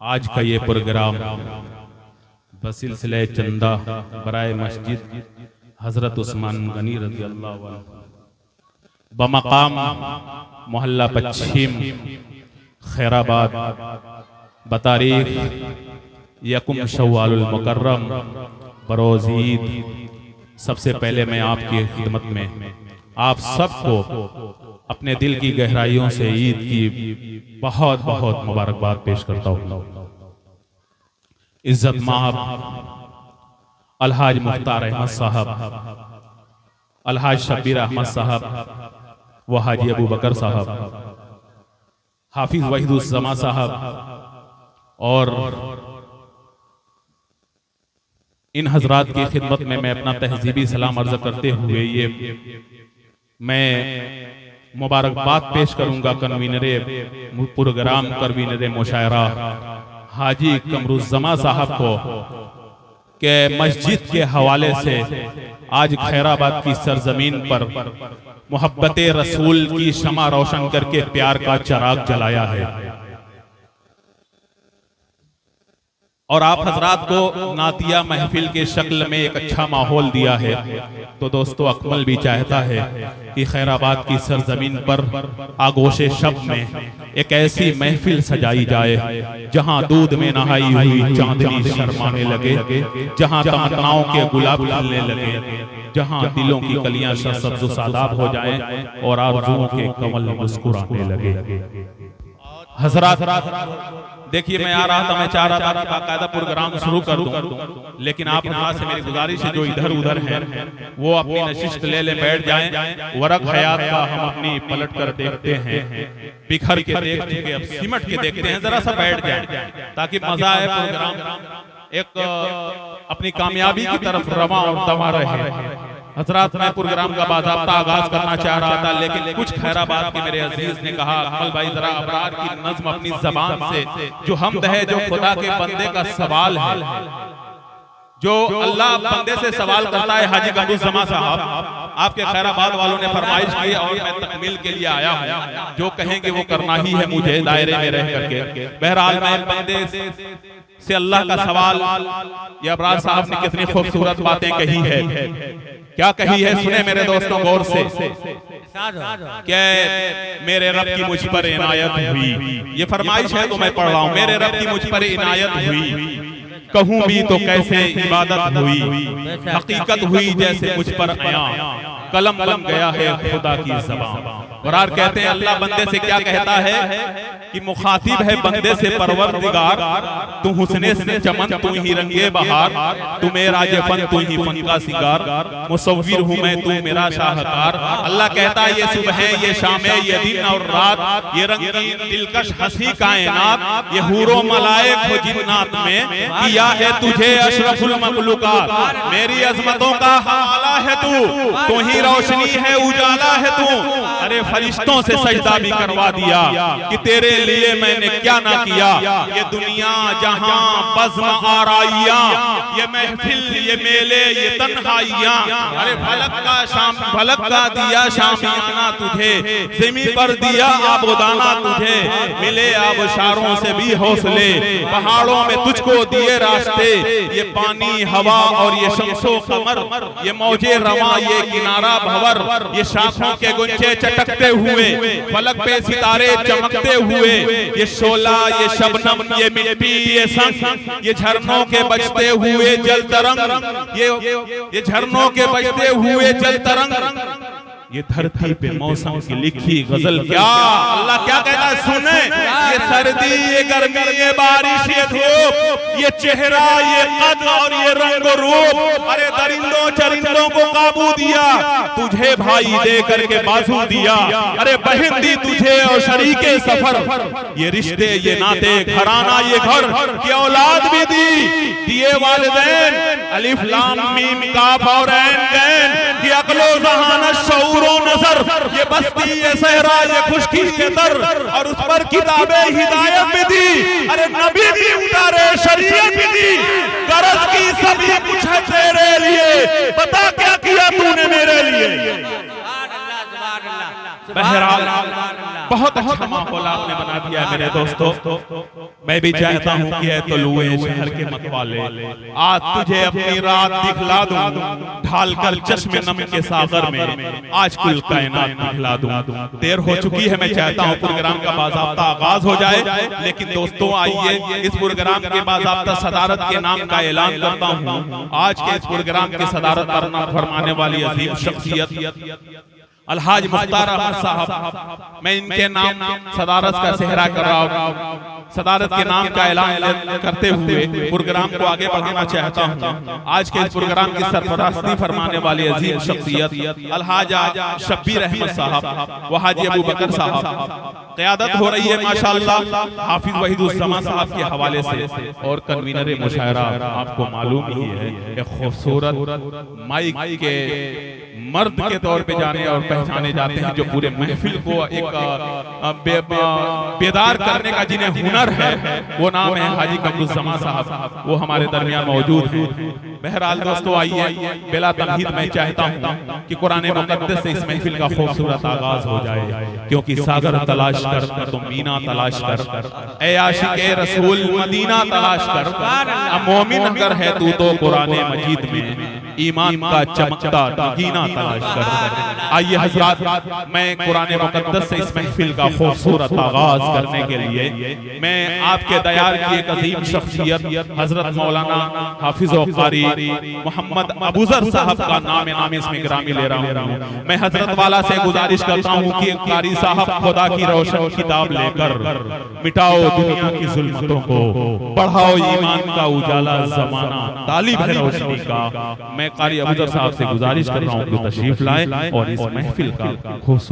आज का ये प्रोग्राम बसिलसिले चंदा बराए मस्जिद हजरत उस्मान गनी रज़ी अल्लाह अन्हु बमकाम मोहल्ला पश्चिम खैराबाद बतारीख यकुम शव्वालुल मुकर्रम बरोज़ ईद। सबसे पहले मैं आपकी खिदमत में आप सबको अपने दिल की गहराइयों से ईद की बहुत बहुत मुबारकबाद पेश करता हूँ। इज्जत माब अलहाज मुख्तार अहमद साहब, अलहाज शब्बीर अहमद साहब व हाजी अबू बकर साहब, हाफिज वहीदुज़्ज़मा साहब और इन हजरात की खिदमत में मैं अपना तहजीबी सलाम अर्ज करते हुए ये मैं मुबारकबाद पेश करूंगा कन्वीनरे प्रोग्राम कन्वीनरे मुशायरा हाजी कमरुज़्ज़मा साहब को कि मस्जिद के हवाले से आज खैराबाद की सरजमीन पर मोहब्बत रसूल की शमा रोशन करके प्यार का चिराग जलाया है और आप हजरात को नातिया महफिल के शक्ल में एक अच्छा माहौल दिया है। तो दोस्तों, अकमल भी चाहता है कि खैराबाद की सरजमीन पर आगोशे शब में एक ऐसी महफिल सजाई जाए जहां दूध में नहाई हुई चांदनी शर्माने लगे, जहां तमन्नाओं के गुलाब खिलने लगे, जहां दिलों की कलियां सब्ज़ सादाब हो जाएं और आरज़ुओं के कमल मुस्कुराने लगे। हजरात देखिए, मैं आ रहा था, मैं चाह रहा था कि बाकायदा प्रोग्राम शुरू कर दूं, लेकिन आप हजरात से मेरी गुजारिश है जो इधर उधर हैं वो अपनी नशिस्त ले ले बैठ जाएं। वरक हयात का हम अपनी पलट कर देखते हैं, बिखर के देख चुके, अब सिमट के देखते हैं, जरा सा बैठ जाएं ताकि मजा आए, प्रोग्राम एक अपनी कामयाबी की तरफ रवा और दवा रहे। हजरात, मैं प्रोग्राम का बाज़ाब्ता आगाज करना चाह रहा था, लेकिन कुछ खैराबाद के मेरे अजीज ने कहा, अकमल भाई जरा अबरार की नज़्म अपनी जबान से, जो हमद है, जो खुदा के बंदे का सवाल है, जो अल्लाह बंदे से सवाल करता है। हाजी कमरुज़्ज़मा साहब, आपके खैराबाद वालों ने फरमाइश की और मैं तकमील के लिए आया हूँ। जो कहेंगे वो करना ही है मुझे दायरे में रह करके। बहरहाल मैं बंदे से अल्लाह का सवाल, ये अबरार साहब ने कितनी खूबसूरत बातें कही है, क्या कही है, सुने मेरे दोस्तों गौर से। क्या मेरे रब की मुझ पर इनायत हुई, ये फरमाइश है तो मैं पढ़ रहा हूँ। मेरे रब की मुझ पर इनायत हुई, कहूँ भी तो कैसे इबादत हुई, हकीकत हुई जैसे मुझ पर आया, कलम बन गया है खुदा की ज़बान। बरार कहते हैं अल्लाह बंदे से क्या कहता है कि मुखातिब है बंदे से परवरदिगार, तू हुस्ने से चमन, तू ही रंगे बहार, तू मेरा ये फन, तू ही फन का सिंगार, मुसव्विर हूँ मैं, तू मेरा शाहकार। अल्लाह कहता है ये सुबह, ये शाम, ये दिन और रात, ये रंगीन दिलकश हंसी कायनात, ये हूरो मलाइक हो जिन्नात में किया है तुझे अशरफुल मखलूकात। मेरी अजमतों का हवाला है तू ही रोशनी है, उजाला है तू। अरे फरिश्तों से सजदा भी करवा दिया कि तेरे लिए मैंने क्या ना किया। ये दुनिया जहां बज़्म आराइया, ये महफिल, ये मेले, ये तन्हाइयां, अरे फलक का दिया शामियाना तुझे, ज़मीं पर दिया आबोदाना तुझे, मिले आबशारों से भी हौसले, पहाड़ों में तुझको दिए रास्ते, ये पानी हवा और ये शम्सो कमर, ये मौजे रवा, ये किनारा भंवर, ये शाखों के गुंचे चटकते हुए, फलक पे सितारे चमकते हुए, ये शोला, ये शबनम, ये मिट्टी, ये संग, ये झरनों के बजते हुए जल तरंग, ये झरनों के बजते हुए जल तरंग, ये धरती पे मौसम की लिखी गजल। क्या अल्लाह क्या कहता है, सुने, ये सर्दी, ये गर्मी, ये बारिश, ये धूप, ये चेहरा, ये कद और ये रंग रूप, अरे दरिंदों चरिंदों को काबू दिया, तुझे भाई दे करके बाजू दिया, अरे बहन दी तुझे और शरीके सफर, ये रिश्ते, ये नाते, घराना, ये घर की औलाद भी दी, दिए वालिदैन, अलिफ लाम मीम काफ और ऐन गैन, कि अक्लो ज़हान शऊर नजर, ये बस्ती, ये सहरा, ये खुशकी, ये दर, और उस पर किताबे हिदायत भी दी, अरे नबी भी उतारे, शरीयत भी दी, गरज की सभी कुछ है तेरे लिए, बता क्या किया तूने मेरे लिए। बहरहाल बहुत अच्छा माहौल आपने बना दिया है मेरे दोस्तों। मैं भी चाहता हूँ कि ऐ तलुए शहर के मतवाले, आज तुझे अपनी रात दिखला दूं, ढालकर चश्मे नम के सागर में आज कुल कायनात दिखला दूं। देर हो चुकी है, मैं चाहता हूँ प्रोग्राम का बाज़ाब्ता आगाज हो जाए, लेकिन दोस्तों आइए इस प्रोग्राम के बाज़ाब्ता सदारत के नाम का ऐलान करता हूँ। आज के इस प्रोग्राम की सदारत फरमाने वाली अजीम शख्सियत अलहाज मुख्तार अहमद साहब, मैं इनके नाम सदारत का सेहरा कर रहा हूँ। सदारत के नाम का ऐलान करते हुए प्रोग्राम को आगे बढ़ाना चाहता हूँ। आज के इस प्रोग्राम की सरपरस्ती फरमाने वाली अजीम शख्सियत अलहाज शब्बीर अहमद साहब व हाजी अबू बकर साहब, क़यादत हो रही है माशाअल्लाह हाफिज वहीदुस्समा साहब के हवाले से। और कन्वीनर मुशायरा आपको मालूम ही है, एक खूबसूरत माइक के मर्द के तौर पे जाने और पहचाने जाते हैं, जो पूरे महफिल को एक बेदार करने का जिन्हें हुनर है, वो नाम है हाजी कमरुज़्ज़मा साहब, वो हमारे दरमियान मौजूद हैं। बहरहाल दोस्तों आइए, बिला तमहीद मैं चाहता हूँ कि कुरान मुक़द्दस से इस महफिल का खूबसूरत आगाज हो जाए, क्योंकि सागर तलाश कर तो मीना तलाश कर, ए आशिक़े रसूल मदीना तलाश कर, मोमिन अगर है तू तो कुरान मजीद में ईमान का चमकता नगीना तलाश कर। आइए हज़रात, मैं कुरान मुक़द्दस से इस महफिल का खूबसूरत आगाज करने के लिए मैं आपके दयार की एक अजीम शख्सियत हजरत मौलाना हाफिज व क़ारी मोहम्मद अबूज़र साहब का नाम इसमें गिरामी ले रहा हूँ। मैं हजरत वाला से गुजारिश करता हूँ कि क़ारी साहब खुदा की रोशन किताब लेकर मिटाओ दुनिया की जुल्मतों को, बढ़ाओ ईमान का उजाला, ज़माना तालिब है रोशनी का। मैं क़ारी अबूज़र साहब से गुजारिश कर रहा हूँ कि तशरीफ लाएं और इस महफिल का खूबसूरत